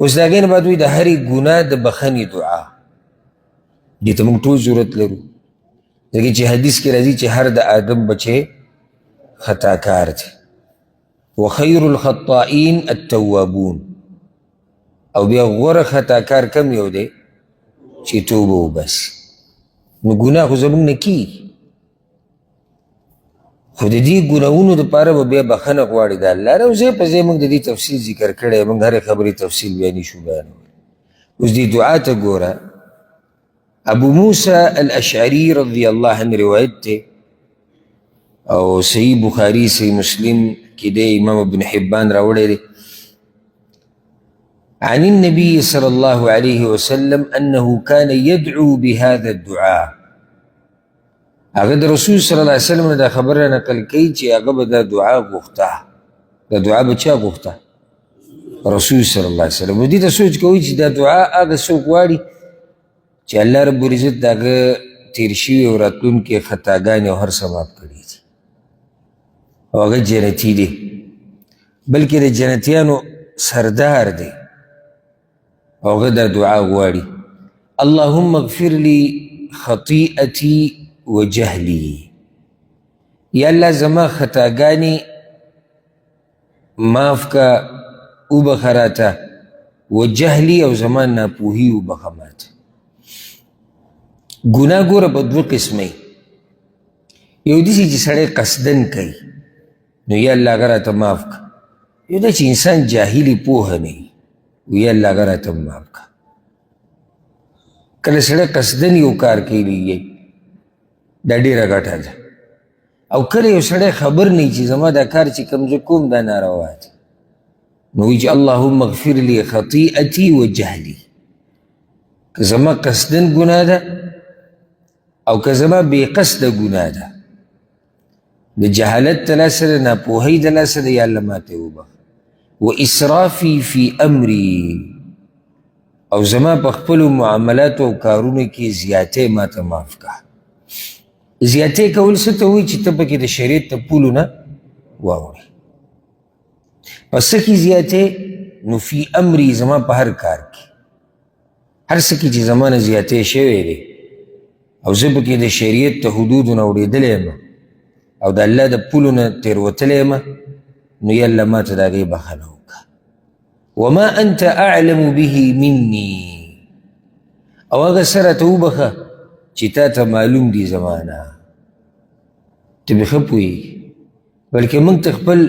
اوس د هغې نه بعد وایي د هرې ګناه د بخښنې دعا دې ته موږ ټول ضرورت لرو ځکه چې حدیث کې راځي چې هر د آدم بچی خطاکار دی وخیر الخطائین التوابون او بیا غوره خطاکار کم یو دی چې توبه وباسي نو ګناه خو زموږ نه کېږي خو د دې ګناهونو دپاره به بیا بخښنه غواړي د الله نه او ځای په ځای موږ د دې تفصیل ذکر کړی موږ هرې خبرې تفصیل بیا نشو بیانولی اوس دې دعا ته ګوره ابو موسی الاشعري رضی الله عنه روایت دی او صحیح بخاري صحیح مسلم کې دی امام ابن حبان راوړی دی عن النبي صلى الله عليه وسلم أنه كان يدعو بهذا الدعاء هغه د رسول صلی الله علیه وسلم نه دا خبره نقل کوي چې هغه به دا دعا غوښته دا دعا به چا غوښته رسول صلی الله علیه وسلم دې ته سوچ کوئ چې دا دعا هغه څوک غواړي چې الله رب العزت د هغه تیر شوي او راتلونکي خطاګانې او هر څه معاف کړي دي او هغه جنتي دی بلکې د جنتیانو سردار دی او هغه دا دعا غواړي اللهم اغفر لي خطیئتي وجهلی یا الله زما خطاګانې معاف کا وبخه راته وجهلی او زما ناپوهي وبخه ماته ګناه ګوره په دوه قسمه یو داسې چې سړی قصدن کوي نو یا الله هغه راته معاف که یو دا چې انسان جاهلي پوهه نه وي یا الله هغه راته معاف که کله سړی قصدن یو کار کوي دا ډېره ګټه ده او کله یو سړی خبر نه وي چې زما دا کار چې کوم زه کوم دا ناروا دی نو وایي چې اللهم اغفر لي خطیئتي وجهلي که زما قصدن ګناه ده او که زما بې قصده ګناه ده د جهالت د لاسه ده ناپوهۍ د لاسه ده یا الله ماته وبخ و اسرافي فی امری او زما په خپلو معاملاتو او کارونو کې زیاتې ماته معاف که زیاتې کول څه ته وایي چې ته پکې د شریعت د پولو نه واوړې په څه کې زیاتې نو فی امری زما په هر کار کې هر څه کې چې زما نه زیاتې شوی دی او زه پکې د شریعت د حدودو نه اورېدلی یم او د الله د پولو نه تېروتلی یم نو یا الله ماته د هغې بخښنه وکړه وما انت اعلم به مني او هغه څه راته وبخه چې تا ته معلوم دي زما نه ته مې ښه پوهېږي بلکې موږ ته خپل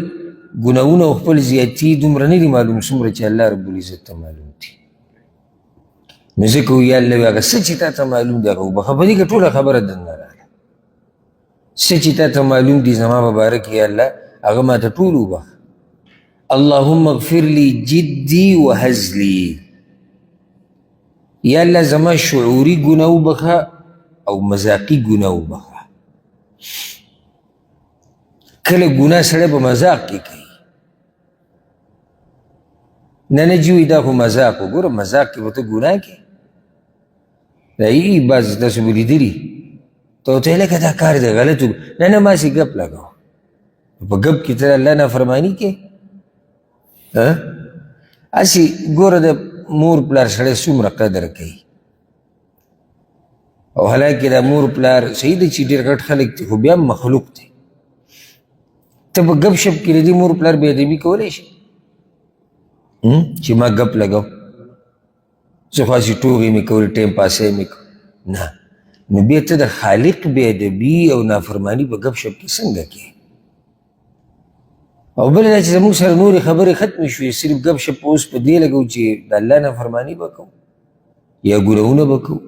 ګناهونه او خپل زیاتي دومره نه دي معلوم څومره چې الله رب العزت ته معلوم دي نو ځکه یا الله هغه څه چې تا ته معلوم دي هغه وبخه په دې کې ټوله خبره دننه راغله څه چې تا ته معلوم دي زما په باره کې یا الله هغه ماته ټول وبخه اللهم اغفر لي جدي وهزلي یا الله زما شعوري ګناه وبخه او مذاقي ګناه وبخه کله ګناه سړی په مذاق کې کوي نه نه جوي دا خو مذاق و ګوره مذاق کې به ته ګناه کې دا یي بعض تاسو به لیدلي ته ورته لکه دا کار دی غلط نه نه ماسې ګپ لګوه په ګپ کې ته الله نافرماني کې هسې ګوره د مور پلار سړی څومره قدر کوي او حالانکې دا مور پلار صحیح دی چې ډېر غټ خلک دي خو بیا هم مخلوق دی ته په ګپ شپ کې د دې مور پلار بې ادبي کولی شي چې ما ګپ لګو زه خو هسې ټوغې مې کول ټایم پاسۍ مې کو نه نو بیا ته د خالق بې ادبي او نافرماني په ګپ شپ کې څنګه کې او بله دا چې زموږ سره نورې خبرې ختمې شوې صرف ګپ شپ اوس په دې لګو چې د الله نافرماني به کوو یا ګناهونه به کوو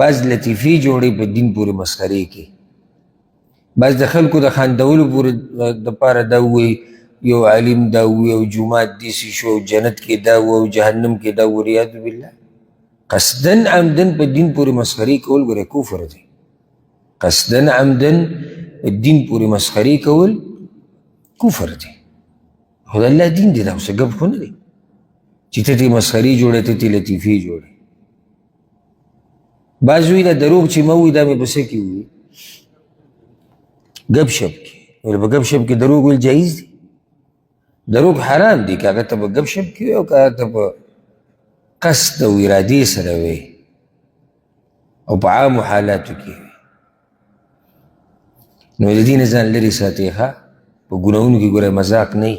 بعض لطیفې جوړې په دین پورې مسخرې کې بعض د خلکو د خاندولو پورې دپاره دا ووایي یو عالم دا ووایي او جومات داسې شو او جنت کې دا و او جهنم کې دا و ریاض بالله قصدن عمدن په دین پورې مسخرې کول ګوره کفر دی قصدن عمدن په دین پورې مسخرې کول کفر دی خو د الله دین دی دا اوس ګپ خو نه دی چې ته ترې مسخرې جوړې ته ترې لطیفې جوړې بعض وایي دا دروغ چې ما وایي دا مې په څه کې ووایي ګپ شپ کې ولې په ګپ شپ کې دروغ ویل جایز دي دروغ حرام دي که هغه ته به ګپ شپ کې وي او که هغه ته په قصد او ارادې سره وي او په عامو حالاتو کې وي نو د دې نه ځان لرې ساتئ ښه په ګناهونو کې ګوره مذاق نه وي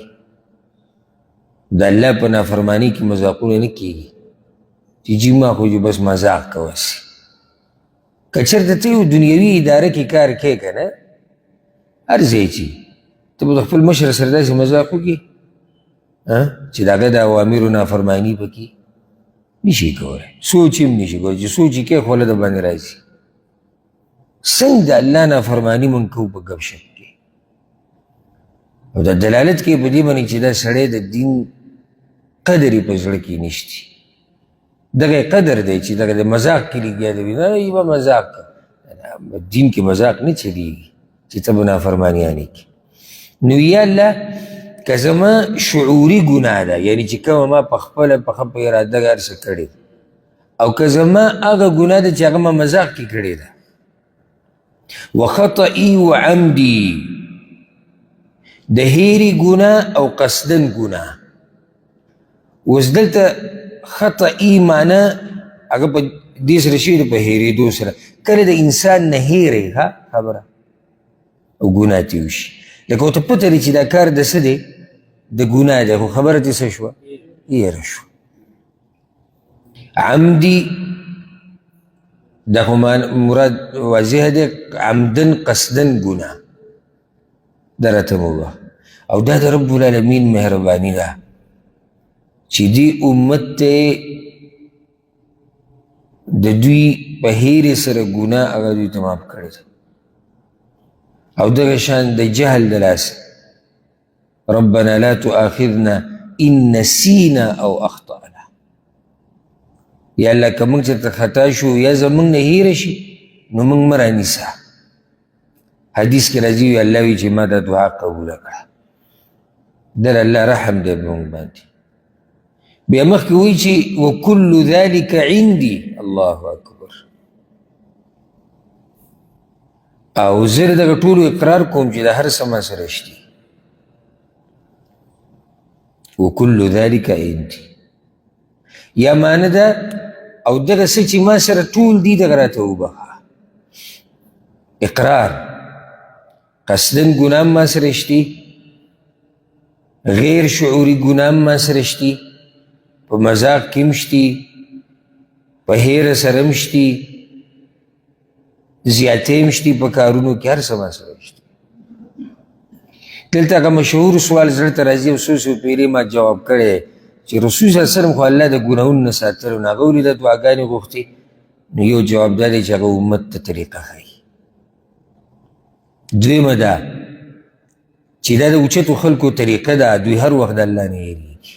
د الله په نافرماني کې مذاقونه نه کېږي چې جي ما خو جو بس مذاق کوسي که چېرته ته یو دنیوي اداره کې کار کوې که نه هر ځای چې ته به د خپل مشر سره داسې مذاق وکړي چې د هغه د اوامرو نافرماني پکې نشي کولی سوچ هم نشي کولی چې سوچ یې کوې خو له د باندې راځي څنګه د الله نافرماني مونږ کوو په ګپ شپ کې او د دلالت کې په دې باندې چې دا سړی د دین قدر یې په زړه کې نشتی دغه قدر دی چې دغه د مذاق کې لګیا دی نه یې به مذاق دین کې مذاق نه چلیږي چې ته به نافرمانیانې کې نو یا الله که زما شعوري ګناه ده یعنی چې کومه ما په خپله په ښه په اراده هر څه کړې او که زما هغه ګناه ده چې هغه ما مذاق کې کړې ده وخطئي وعمدي د هیري ګناه او قصدن ګناه اوس دلته خطئي معنی هغه په دې سره شي په هېرېدو سره کله د انسان نه هېرې ښه خبره او ګناه تې وشي لکه ورته پته لري چې دا کار د څه دی د ګناه دی خو خبره تې څه شوه هېره شوه عمدي دا خو مراد واضح دی عمدن قصدن ګناه دا راته ووایه او دا د رب العالمین مهرباني ده چې دې امت ته د دوی په هیرې سره ګناه هغه دوی ته معاف کړی ده او دغه شان د جهل د لاسه ربنا لا تؤاخذنا ان نسینا او اخطأنا یا الله که موږ چېرته خطا شو یا زموږ نه هیره شي نو موږ مه رانیسه حدیث کې راځي وي الله وي چې ما دا دعا قبوله کړه در الله رحم دی په موږ باندې بیا مخکې وایي چې وکل ذلك عندي الله اکبر او زه دغه ټولو اقرار کوم چې د هر څه ما سره شتي وکل ذلك عندي یا معنی ده او دغه څه چې ما سره ټول دي دغه راته وبخه اقرار قصدن ګناه ما سره شتي غیر شعوري ګناه ما سره شتي په مذاق کې هم شتي په هیره سره هم شتي زیاتې هم شتي په کارونو کې هر څه ما سره شتي دلته هغه مشهور سوال زړه ته راځي او څو پیرې ما جواب کړی چې رسول صلی الله علیه وسلم خو الله د ګناهونو نه ساتلو نه هغه ولې د دعاګانې غوښتې نو یو جواب دا دی چې هغه امت ته طریقه ښایي دویمه ده چې دا د اوچتو خلکو طریقه ده دوی هر وخت د الله نه یېرېږي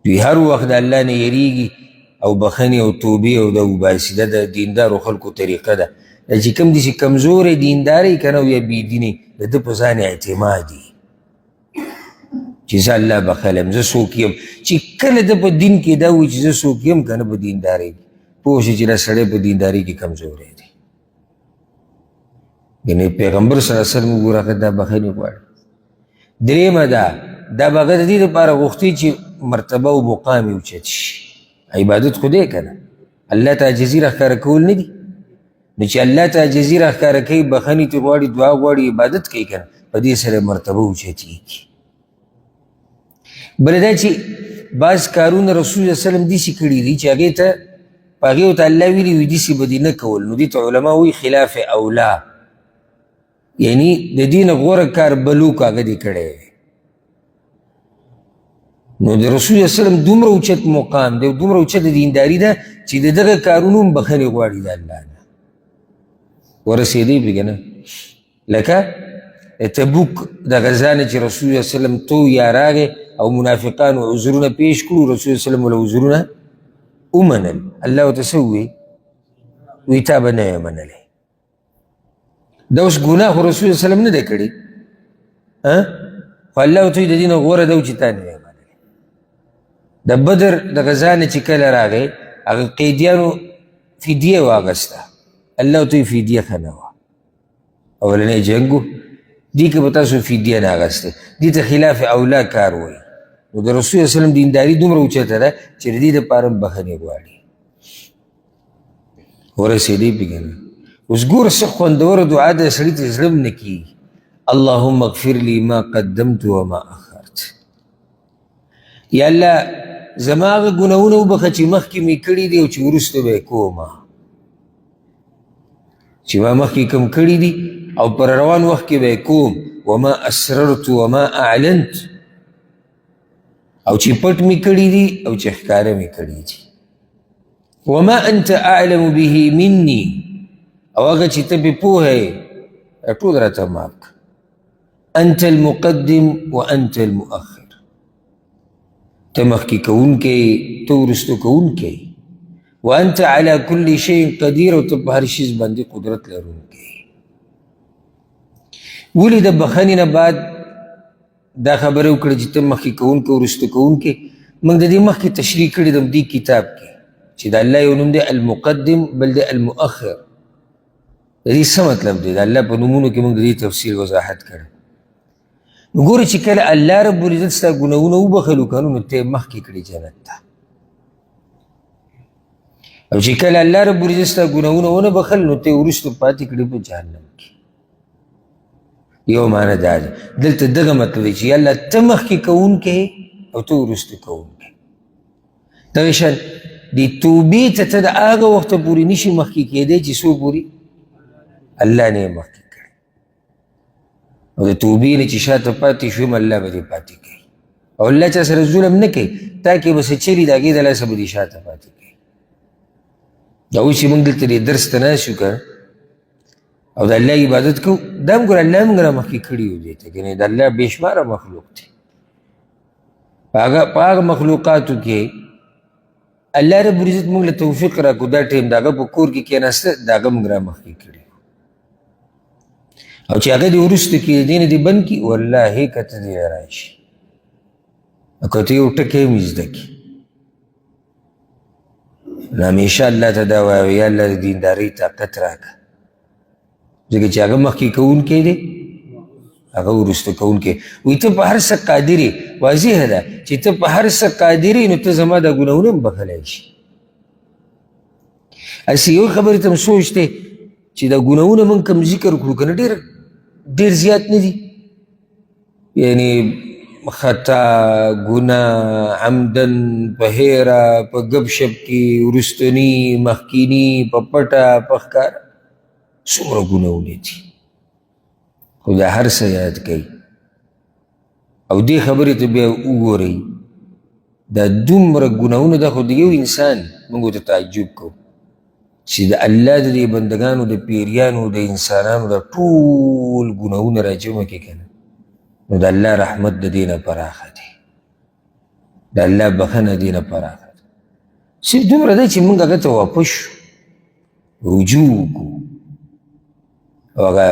دوی هر وخت د الله نه یېرېږي او بخښنې او توبې او د وباسي دا د دیندارو خلکو طریقه ده دا چې کوم دي چې کمزوری دینداري که نه او یا بېدینې د ده په ځان اعتمادي چې زه الله بخلم زه څوک یم چې کله ده په دین کې دا وایي چې زه څوک یم که نه په دیندارۍ کې پوه شي چې دا سړی په دیندارۍ کې کمزوری دی یعنې پیغمبر صلی الله علیه وسلم وګوره هغه دا بخښنې غواړي درېیمه ده دا به هغه د دې لپاره غوښتي چې مرتبه او مقام یې اوچت شي عبادت خو دی که نه الله ته عاجزي راښکاره کول نه دي نو چې الله ته عاجزي راښکاره کوي بخښنې ترې غواړي دعا غواړي عبادت کوي که نه په دې سره مرتبه اوچتېږي بله دا چې بعض کارونه رسول الله وسلم داسې کړي دي چې هغې ته په هغې ورته الله ویلي وي داسې به دې نه کول نو دې ته علما وایي خلاف اولا یعنی د دې نه غوره کار بلوک هغه دې کړی نو د رسول الله وسلم دومره اوچت مقام دی دومره اوچت دینداري ده چې د دغه کارونو هم بخښنې غواړي د الله نه ورسېدی پرې که نه لکه تبوک د غزا نه چې رسول الله وسلم تو یا راغې او منافقانو عذرونه پیش کړو رسول الله وسلم وله عذرونه ومنل الله ورته څه ووایي وایي تا به نه یې منلی دا اوس ګناه خو رسول الله وسلم نه دی کړي خو الله ورته وایي د دې نه غوره ده چې تا نه یې منلی د بدر د غزا نه چې کله راغی هغه قیدیانو فدیه واغسته الله ورته وایي فدیه ښه نه وه اولنی جنګ و دي که به تاسو فدیه نه اخیستی، دې ته خلاف اولا کار وایي. نو د رسول صلی الله علیه وسلم دینداري دومره اوچته ده چې د دې دپاره هم بخښنې غواړي. ورسېدی پې که نه. اوس ګوره څه خوندوره دعا ده، سړي ته زړه هم نه کېږي. اللهم اغفر لي ما قدمت وما اخرت. یا الله زما هغه ګناهونه وبخښه چې مخکې مې کړي دي او چې وروسته به یې کومه، چې ما مخکې کوم کړي دي او پر روان وخت کې به یې کوم. وما اسررت وما اعلنت، او چې پټ مې کړي دي او چې ښکاره مې کړي دي. وما انت اعلم به مني، او هغه چې ته پې پوهه یې ټول راته معاف کړه. انت المقدم وانت المؤخر، ته مخکې کوونکی ته وروسته کوونکی. وانت على كل شيء قدیر، او ته په هر شیز باندې قدرت لرونکی. ولې د بخښنې نه بعد دا خبره وکړه چې ته مخکې کوونکی وروسته کوونکی؟ موږ د دې مخکې تشریح کړې ده دې کتاب کې چې د الله یو نوم دی المقدم، بل دی المؤخر. د دې څه مطلب دی؟ د الله په نومونو کې موږ د دې تفصیل وضاحت کړی. نو ګورې چې کله الله رب العزت ستا ګناهونه وبخلو که نو ته یې مخکې کړي جنت ته، او چې کله الله رب العزت ستا ګناهونه ونه بخل نو ته یې وروسته پاتې کړي په جهنم کې. یو معنی دا ده. دلته دغه مطلب دی چې یا الله ته مخکې کوونکی او ته وروسته کوونکی. دغه شان دې توبې ته ته د هغه وخته پورې نشي مخکې کېدی چې څو پورې الله نه یې مخکې کړي، او د توبې نه چې شاته پاتې شوم الله به دې پاتې کوي. او الله چا سره ظلم نه کوي، تا کې به څه چلي د هغې د لاسه به دې شاته پاتې کوي. دا اوس چې موږ دلته دې درس ته ناست یو که او د الله عبادت کوو، دا هم ګوره الله موږ را مخکې کړي یو دې ته، کنې د الله بې شماره مخلوق دی. په هغه مخلوقاتو کې الله رب العزت موږ له توفیق راکړو دا ټایم د هغه په کور کې کېناسته د هغه موږ را مخکې کړي، او چې هغه دې وروسته کړي د دې نه دې بند کړي، والله که ته دې راشي او که ته یو ټکی هم زده کړي نو همیشه الله ته دا وایه یا الله د دیندارۍ طاقت راکړه، ځکه چې هغه مخکې کوونکی دی هغه وروسته کوونکی. وایي ته په هر څه قادر یې، واضحه ده چې ته په هر څه قادر یې، نو ته زما دا ګناهونه هم بخلی شي. هسې یو خبرې ته هم سوچ دی چې دا ګناهونه موږ کوم ذکر کړو که نه ډېر زیات نه دي، یعنې خطا ګناه عمدن په هیره په ګپ شپ کې وروستني مخکیني په پټه په ښکاره څومره ګناهونه دي، خو دا هر څه یاد کوي. او دې خبرې ته بیا وګورئ دا دومره ګناهونه ده، خو د یو انسان موږ ورته تعجب کوو چې د الله د دې بندګانو د پیریانو د انسانانو د ټول ګناهونه راجمع کړي که نه، نو د الله رحمت د دې نه پراخه دی، د الله بخښنه دې نه پراخه ده. صرف دومره ده چې موږ هغه ته واپس شو، رجوع وکړو. او هغه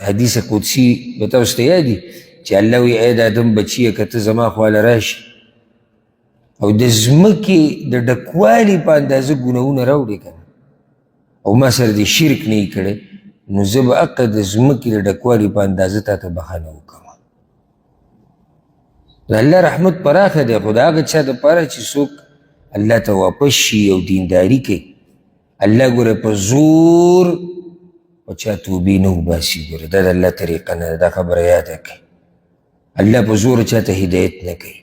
حدیث قدسي به تاسو ته یاد دي چې الله وایي ای د آدم بچیه که ته زما خواله راشي او د ځمکې د ډکوالي په اندازه ګناهونه راوړې که نه، او ما سره دې شرک نه یې کړی، نو زه به حقه د ځمکې د ډکوالي په اندازه تا ته بخښنه وکړم. د الله رحمت پراخه دی، خو د هغه چا دپاره چې څوک الله ته واپس شي او دینداري کوي. الله ګوره په زور او چا توبې نه وباسي، ګوره دا د الله طریقه نه ده، دا خبره یاده کړئ. الله په زور چا ته هدایت نه کوي،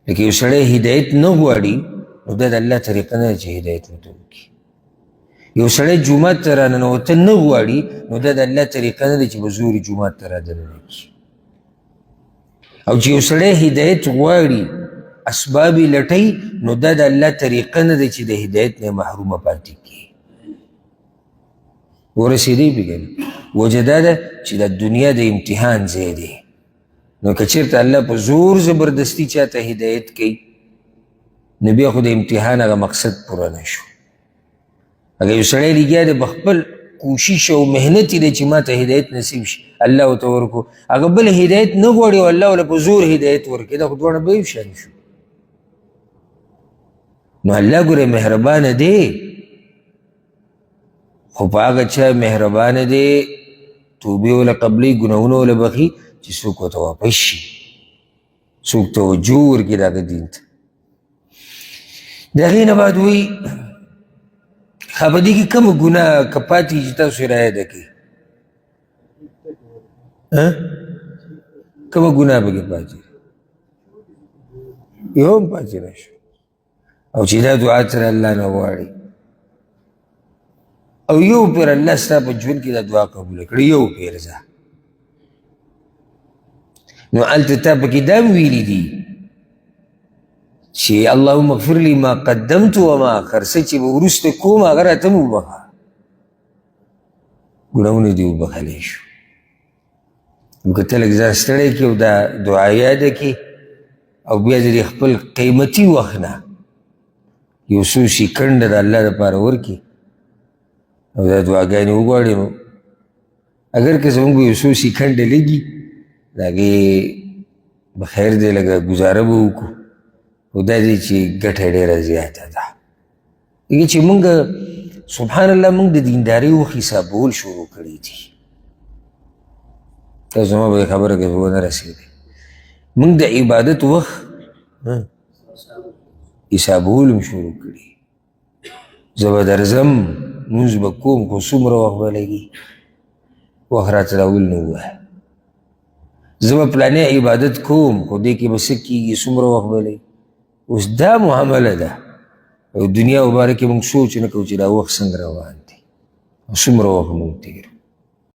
لکه یو سړی هدایت نه غواړي نو دا د الله طریقه نه ده چې هدایت ورته وکړي. یو سړی جومات ته راننوتل نه غواړي نو دا د الله طریقه نه ده چې په زور یې جومات ته رادننه کړي. او چې یو سړی هدایت غواړي اسباب یې لټوي نو دا د الله طریقه نه ده چې د هدایت نه محرومه پاتې کړي. ورسېدی پې که نه، وجه دا ده چې د دنیا د امتحان ځای دی، نو که چېرته الله په زور زبردستي چا ته هدایت کوي نو بیا خو د امتحان هغه مقصد پوره نه شو. اگر یو سړی لګیا دی په خپل کوشش او محنت دی چې ما ته هدایت نصیب شي، الله ورته ورکړو، هغه بل هدایت نه غواړي او الله ورله په زور هدایت ورکړي، دا خو دواړه به یو شان شو. نو الله ګوره مهربانه دی، خو په هغه چا مهربانه دی توبې وله قبلې ګناهونه وله بخي چې څوک ورته واپس شي څوک توجه ورکړي د هغه دین ته د هغې نه بعد وایي ښه په دې کې کومه ګناه که پاتې چې تاسو یې رایاده کړئ کومه ګناه پکې پاتې یو هم پاتې نه شو او چې دا دعا سره الله نه غواړي او یو پیر الله ستا په ژوند کې دا دعا قبوله کړي یو پیر ځه نو هلته تا پکې دا هم ویلي دي چې اللهم اغفر لي ما قدمت وما اخر څه چې به وروسته کوم هغه راته م وبخه ګناهونه دې وبخلی شو نو که ته لږ ځان ستړی کړې او دا دعا یاده کړې او بیا دې خپل قیمتي وخت نه یو څو سیکنډه د الله دپاره ورکړي او دا دعاګانې وغواړي نو اگر که زموږ به یو څو سیکنډه لګي د هغې به خیر دی لږه ګزاره به وکړو خو دا دی چې ګټه ډېره زیاته ده لکه چې مونږ سبحان الله مونږ د دیندارۍ وخت حسابول شروع کړي دي تاسو زما به خبره کې ونه رسېدی مونږ د عبادت وخت حسابول هم شروع کړي زه به درځم لمونځ به کوم خو څومره وخت به لګي وخت راته راول نه ووایه زه به پلانې عبادت کوم خو دې کې به څه کېږي څومره وخت به لګي اوس دا معامله ده او دنیا مبارکه موږ سوچ نه کوو چې دا وخت څنګه روان دی او څومره وخت موږ تېر